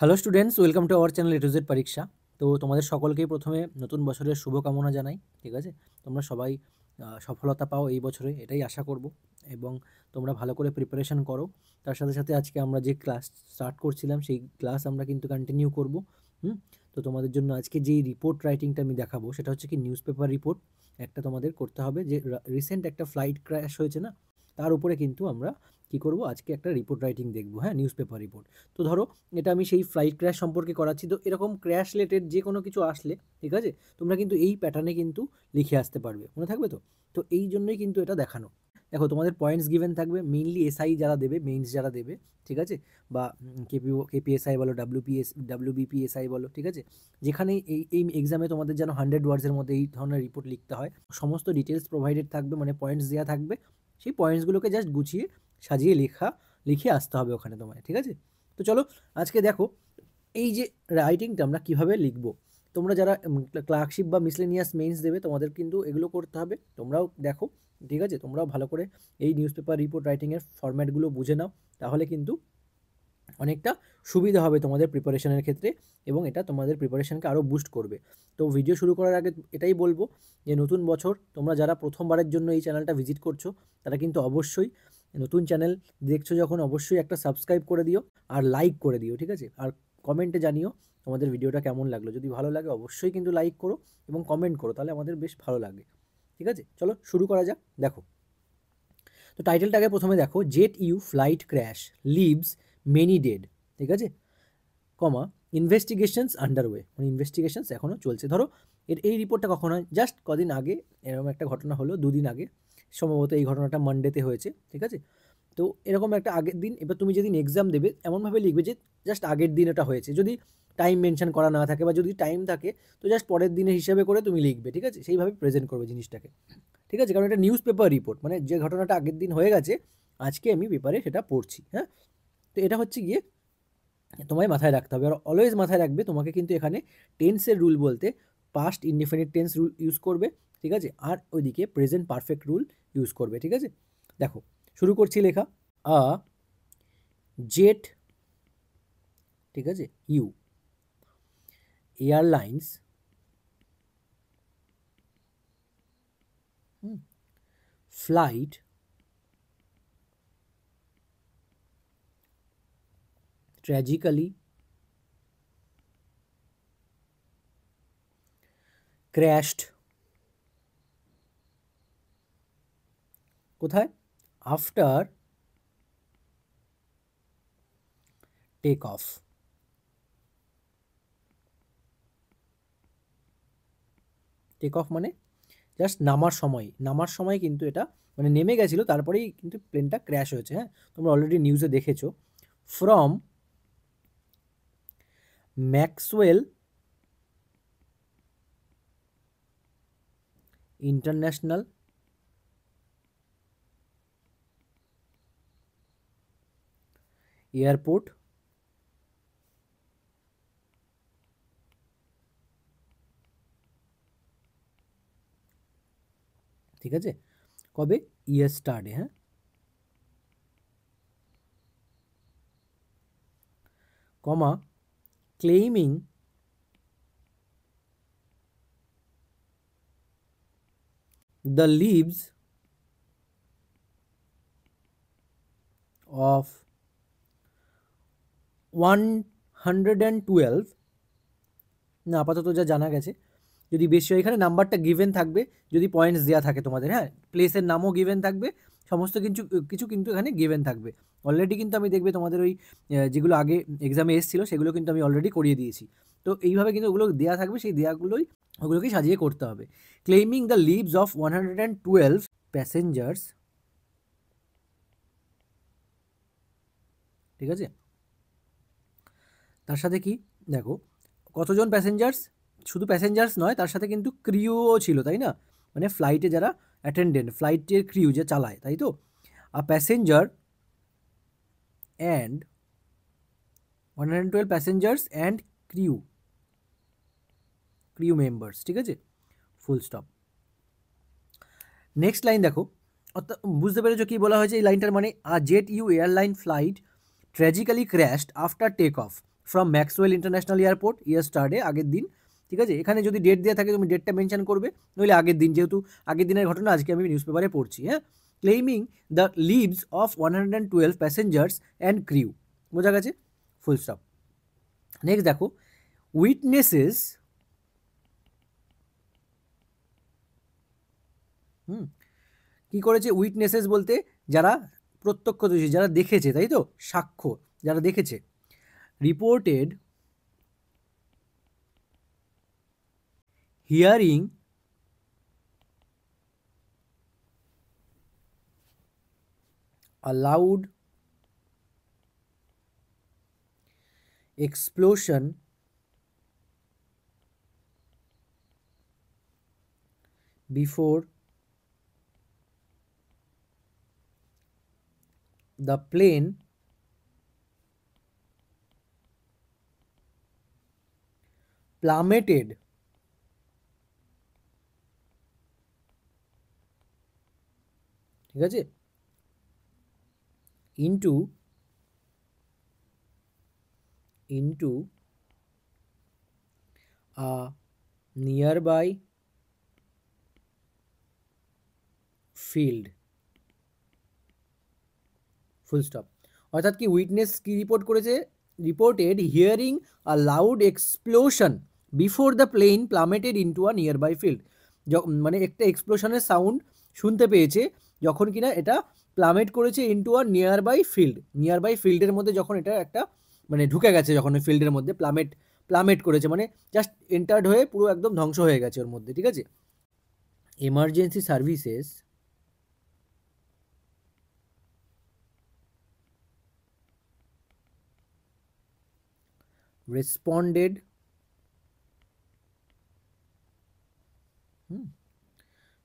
Hello students, welcome to our channel A to Z পরীক্ষা। তো তোমাদের সকলকেই প্রথমে নতুন বছরের শুভকামনা জানাই। ঠিক আছে, তোমরা সবাই সফলতা পাও এই বছরে, এটাই আশা করব। এবং তোমরা ভালো করে প্রিপারেশন করো। তার সাথে সাথে আজকে আমরা যে ক্লাস স্টার্ট করছিলাম সেই ক্লাস আমরা কিন্তু কন্টিনিউ করব। তো তোমাদের জন্য আজকে যেই রিপোর্ট রাইটিংটা আমি দেখাবো সেটা হচ্ছে কি নিউজ পেপার রিপোর্ট। একটা তোমাদের করতে হবে যে রিসেন্ট একটা ফ্লাইট ক্র্যাশ হয়েছে না, তার উপরে কিন্তু আমরা কি করব, আজকে একটা রিপোর্ট রাইটিং দেখবো। হ্যাঁ, নিউজ পেপার রিপোর্ট। তো ধরো এটা আমি সেই ফ্লাইট ক্র্যাশ সম্পর্কে করাচ্ছি, তো এরকম ক্র্যাশ রিলেটেড যে কোনো কিছু আসলে, ঠিক আছে, তোমরা কিন্তু এই প্যাটার্নে কিন্তু লিখে আসতে পারবে, মনে থাকবে তো। তো এই জন্যই কিন্তু এটা দেখানো। দেখো তোমাদের পয়েন্টস গিভেন থাকবে, মেইনলি এসআই যারা দেবে, মেইনস যারা দেবে, ঠিক আছে, বা কেপিএসআই বলো, ডাব্লিউবিপিএসআই বলো, ঠিক আছে, যেখানে এই এক্সামে তোমাদের যেন 100 ওয়ার্ডসের মধ্যে এই ধরনের রিপোর্ট লিখতে হয়। সমস্ত ডিটেলস প্রোভাইডেড থাকবে, মানে পয়েন্টস দেওয়া থাকবে। সেই পয়েন্টসগুলোকে জাস্ট গুছিয়ে সাজিয়ে লিখে আসতে হবে ওখানে তোমায়, ঠিক আছে। তো চলো আজকে দেখো এই যে রাইটিংটা আমরা কিভাবে লিখবো। তোমরা যারা ক্লার্কশিপ বা মিসলেনিয়াস মেইনস দেবে, তোমাদের কিন্তু এগুলো করতে হবে। তোমরাও দেখো, ঠিক আছে, তোমরাও ভালো করে এই নিউজ পেপার রিপোর্ট রাইটিংয়ের ফরম্যাটগুলো বুঝে নাও, তাহলে কিন্তু অনেকটা সুবিধা হবে তোমাদের প্রিপারেশনের ক্ষেত্রে, এবং এটা তোমাদের প্রিপারেশনকে আরও বুস্ট করবে। তো ভিডিও শুরু করার আগে এটাই বলবো যে নতুন বছর তোমরা যারা প্রথমবারের জন্য এই চ্যানেলটা ভিজিট করছো, তারা কিন্তু অবশ্যই, নতুন চ্যানেল দেখছো যখন, অবশ্যই একটা সাবস্ক্রাইব করে দিও আর লাইক করে দিও, ঠিক আছে। আর কমেন্টে জানিও তোমাদের ভিডিওটা কেমন লাগলো। যদি ভালো লাগে অবশ্যই কিন্তু লাইক করো এবং কমেন্ট করো, তাহলে আমাদের বেশ ভালো লাগে। ঠিক আছে, চলো শুরু করা যাক। দেখো, তো টাইটেলটাকে প্রথমে দেখো, Jeju flight crash leaves many dead, ঠিক আছে, কমা ইনভেস্টিগেশনস আন্ডারওয়ে, মানে ইনভেস্টিগেশনস এখনও চলছে। ধরো এই রিপোর্টটা কখন হয়, জাস্ট কদিন আগে এরকম একটা ঘটনা হলো, 2 দিন আগে সম্ভবত এই ঘটনাটা মানডেতে হয়েছে, ঠিক আছে। তো এরকম একটা আগের দিন, এবার তুমি যেদিন এক্সাম দেবে এমনভাবে লিখবে যে জাস্ট আগের দিন এটা হয়েছে। যদি টাইম মেনশন করা না থাকে বা যদি টাইম থাকে, তো জাস্ট পরের দিনের হিসাবে করে তুমি লিখবে, ঠিক আছে, সেইভাবে প্রেজেন্ট করবে জিনিসটাকে, ঠিক আছে। কারণ এটা নিউজ পেপার রিপোর্ট, মানে যে ঘটনাটা আগের দিন হয়ে গেছে আজকে আমি পেপারে সেটা পড়ছি। হ্যাঁ, তো এটা হচ্ছে গিয়ে তোমায় মাথায় রাখতে হবে। আর অলওয়েজ মাথায় রাখবে তোমাকে কিন্তু এখানে টেন্সের রুল বলতে past indefinite tense rule use করবে, ঠিক আছে, আর ওইদিকে প্রেজেন্ট পারফেক্ট রুল ইউজ করবে, ঠিক আছে। দেখো শুরু করছি লেখা, আ জেট, ঠিক আছে, U airlines flight tragically crashed, কোথায়, after take off. Take off মানে জাস্ট নামার সময় কিন্তু এটা, মানে নেমে গেছিলো তারপরেই কিন্তু প্লেনটা ক্র্যাশ হয়েছে। হ্যাঁ, তোমরা অলরেডি নিউজে দেখেছো। ফ্রম ম্যাক্সওয়েল ইন্টারন্যাশনাল এয়ারপোর্ট, ঠিক আছে, কবে, ইয়েস্টারডে। হ্যাঁ, কমা ক্লেইমিং the leaves of 112, না আপাতত যা জানা গেছে। যদি বেশি হয় এখানে নাম্বারটা গিভেন থাকবে, যদি পয়েন্টস দেওয়া থাকে তোমাদের, হ্যাঁ, প্লেসের নামও গিভেন থাকবে, সমস্ত কিছু কিছু কিন্তু এখানে গিভেন থাকবে। অলরেডি কিন্তু আমি দেখবে তোমাদের ওই যেগুলো আগে এক্সামে এসেছিলো সেগুলো কিন্তু আমি অলরেডি করিয়ে দিয়েছি। তো এইভাবে কিন্তু ওগুলো দেওয়া থাকবে, সেই ওগুলোকেই সাজিয়ে করতে হবে। Claiming the lives of 112 passengers, ঠিক আছে, তার সাথে কি, দেখো কতজন প্যাসেঞ্জার্স, শুধু প্যাসেঞ্জার্স নয়, তার সাথে কিন্তু ক্রিউও ছিল, তাই না, মানে ফ্লাইটে যারা অ্যাটেন্ডেন্ট, ফ্লাইটের ক্রিউ যে চালায়, তাই তো। A passenger and 112 passengers and crew members, ঠিক আছে, ফুল স্টপ। নেক্সট লাইন দেখো, অর্থাৎ বুঝতে পেরেছো কি বলা হয়েছে এই লাইনটার মানে, a Jet U airline flight tragically crashed after take off. From Maxwell International Airport yesterday, আগের দিন, ঠিক আছে। এখানে যদি ডেট দেওয়া থাকে তুমি ডেটটা মেনশন করবে, নইলে আগের দিন, যেহেতু আগের দিনের ঘটনা আজকে আমি নিউজ পেপারে পড়ছি, হ্যাঁ। Claiming the lives of 112 passengers and crew, বোঝা গেছে, ফুল স্টপ। নেক্সট দেখো, উইটনেসেস, কি করেছে, উইটনেসেস বলতে যারা প্রত্যক্ষদর্শী, যারা দেখেছে, তাই তো, সাক্ষ্য যারা দেখেছে, reported hearing a loud explosion before the plane plummeted ঠিক আছে, into a nearby field, full stop. অর্থাৎ কি, উইটনেস কি রিপোর্ট করেছে, reported hearing a loud explosion before the plane plummeted into a nearby field, মানে একটা এক্সপ্লোশনের sound শুনতে পেয়েছে যখন কিনা এটা প্লামেট করেছে into a nearby field, nearby ফিল্ডের মধ্যে যখন এটা একটা মানে ঢুকে গেছে, যখন ওই ফিল্ডের মধ্যে প্লামেট করেছে, মানে জাস্ট এন্টার্ড হয়ে পুরো একদম ধ্বংস হয়ে গেছে ওর মধ্যে, ঠিক আছে। Emergency services responded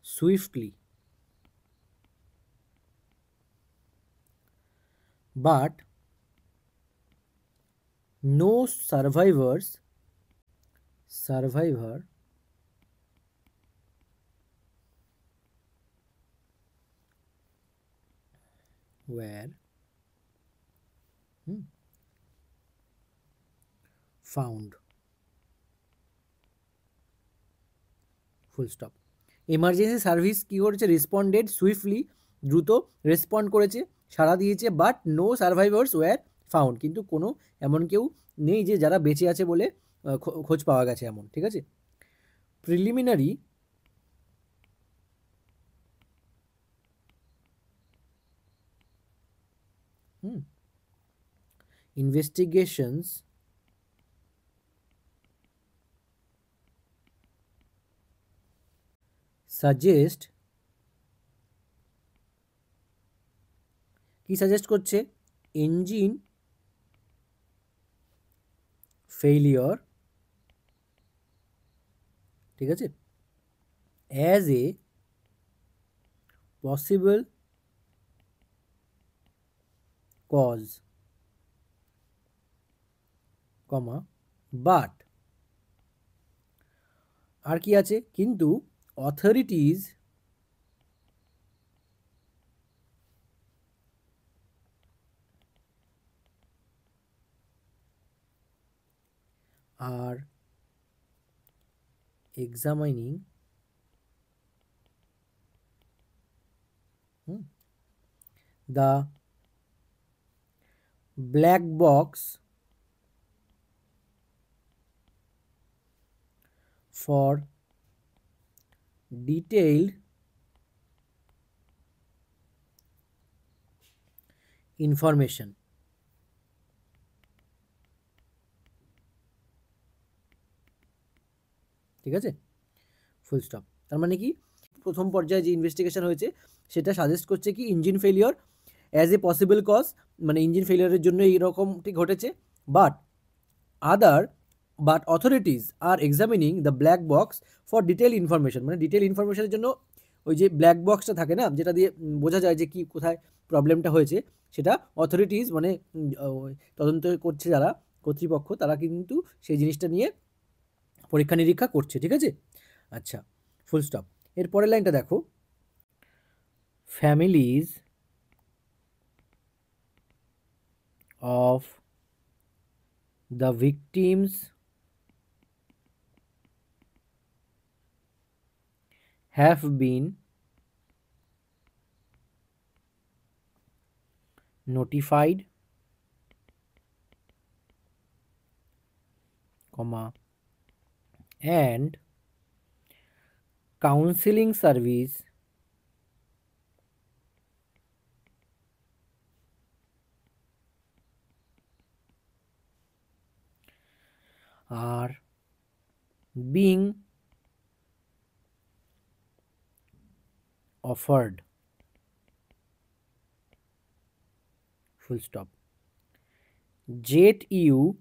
swiftly, but no survivor were found, full stop. Emergency service কী করেছে, রেসপন্ডেড সুইফটলি, দ্রুত রেসপন্ড করেছে, সাড়া দিয়েছে, but no survivors were found, কিন্তু কোনো এমন কেউ নেই যে যারা বেঁচে আছে বলে খোঁজ পাওয়া গেছে এমন, ঠিক আছে। প্রিলিমিনারি ইনভেস্টিগেশনস সাজেস্ট, কি সাজেস্ট করছে, ইঞ্জিন ফেইলিওর, ঠিক আছে, as a possible cause, comma, but, আর কি আছে, কিন্তু authorities are examining the black box for detailed information, ঠিক আছে, ফুল স্টপ। তার মানে কি, প্রথম পর্যায়ে যে ইনভেস্টিগেশন হয়েছে সেটা সাজেস্ট করছে কি, engine failure as a possible cause, মানে ইঞ্জিন ফেলিওরের জন্য এইরকমটি ঘটেছে, but authorities are examining the black box for detail information, মানে ডিটেল ইনফরমেশনের জন্য ওই যে ব্ল্যাক বক্সটা থাকে না, যেটা দিয়ে বোঝা যায় যে কি কোথায় প্রবলেমটা হয়েছে, সেটা অথরিটিজ মানে তদন্ত করছে যারা কর্তৃপক্ষ, তারা কিন্তু সেই জিনিসটা নিয়ে পরীক্ষা নিরীক্ষা করছে, ঠিক আছে। আচ্ছা, ফুল স্টপ। এর পরের লাইনটা দেখো, families of The victims have been notified, and counseling service are being offered. Full stop. JETU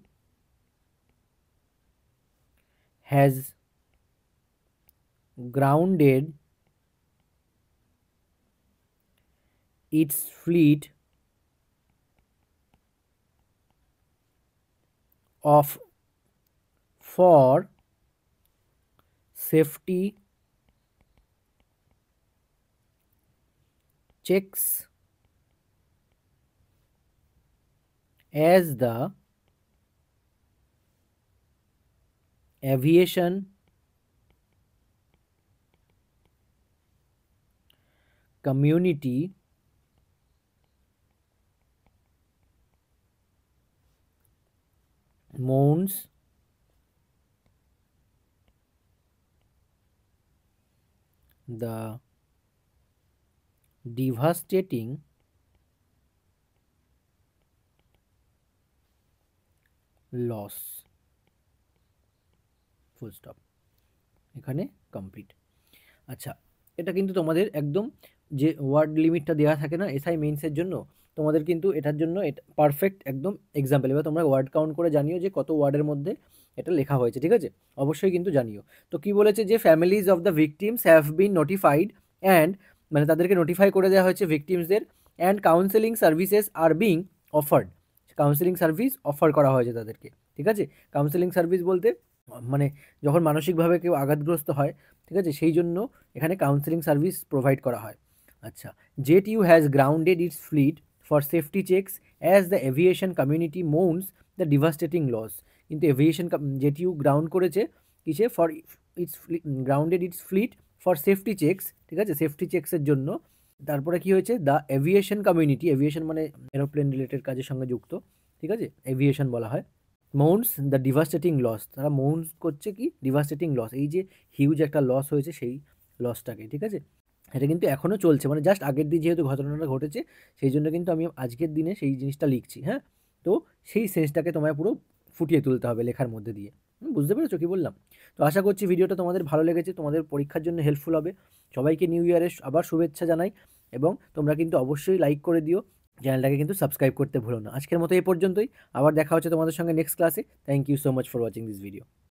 has grounded its fleet of for safety checks as the aviation community mourns the devastating loss. Full stop. এখানে complete. আচ্ছা, এটা কিন্তু তোমাদের একদম যে word লিমিটটা দেওয়া থাকে না এসআই মেইনসের জন্য, তোমাদের কিন্তু এটার জন্য এটা পারফেক্ট একদম এক্সাম্পল। এবার তোমরা ওয়ার্ড কাউন্ট করে জানিও যে কত ওয়ার্ডের মধ্যে এটা লেখা হয়েছে, ঠিক আছে? অবশ্যই কিন্তু জানিও। তো কি বলেছে যে families of the victims have been notified and, মানে তাদেরকে নোটিফাই করে দেওয়া হয়েছে ভিকটিমসদের, and counselling services are being offered. Counselling service offer করা হয়েছে তাদেরকে, ঠিক আছে? কাউন্সেলিং সার্ভিস বলতে মানে যখন মানসিকভাবে কেউ আঘাতগ্রস্ত হয়, ঠিক আছে, সেই জন্য এখানে কাউন্সেলিং সার্ভিস প্রোভাইড করা হয়। আচ্ছা, JETU has grounded its fleet for safety checks as the aviation community mourns the devastating loss. কিন্তু এভিয়েশন JETU গ্রাউন্ড করেছে কিসে? For its grounded its fleet for safety checks, ঠিক আছে, সেফটি চেকসের জন্য। তারপরে কি হয়েছে? দ্য এভিয়েশন কমিউনিটি, এভিয়েশন মানে এরোপ্লেন রিলেটেড কাজের সঙ্গে যুক্ত, ঠিক আছে, এভিয়েশন বলা হয়। মোউন্স দ্য ডিভাস্টেটিং লস, তারা মোউন্স করছে কি? ডিভাস্টেটিং লস, এই যে হিউজ একটা লস হয়েছে সেই লসটাকে, ঠিক আছে? এটা কিন্তু এখনও চলছে, মানে জাস্ট আগের দিন যেহেতু ঘটনাটা ঘটেছে সেই জন্য কিন্তু আমি আজকের দিনে সেই জিনিসটা লিখছি, হ্যাঁ? তো সেই সেন্সটাকে তোমায় পুরো ফুটিয়ে তুলতে হবে লেখার মধ্যে দিয়ে। বুঝতে পেরেছো কী বললাম? তো আশা করছি ভিডিওটা তোমাদের ভালো লেগেছে, তোমাদের পরীক্ষার জন্য হেল্পফুল হবে। সবাইকে নিউ ইয়ারের আবার শুভেচ্ছা জানাই, এবং তোমরা কিন্তু অবশ্যই লাইক করে দিও, চ্যানেলটাকে কিন্তু সাবস্ক্রাইব করতে ভুলো না। আজকের মতো এই পর্যন্তই, আবার দেখা হচ্ছে তোমাদের সঙ্গে নেক্সট ক্লাসে। Thank you so much for watching this video.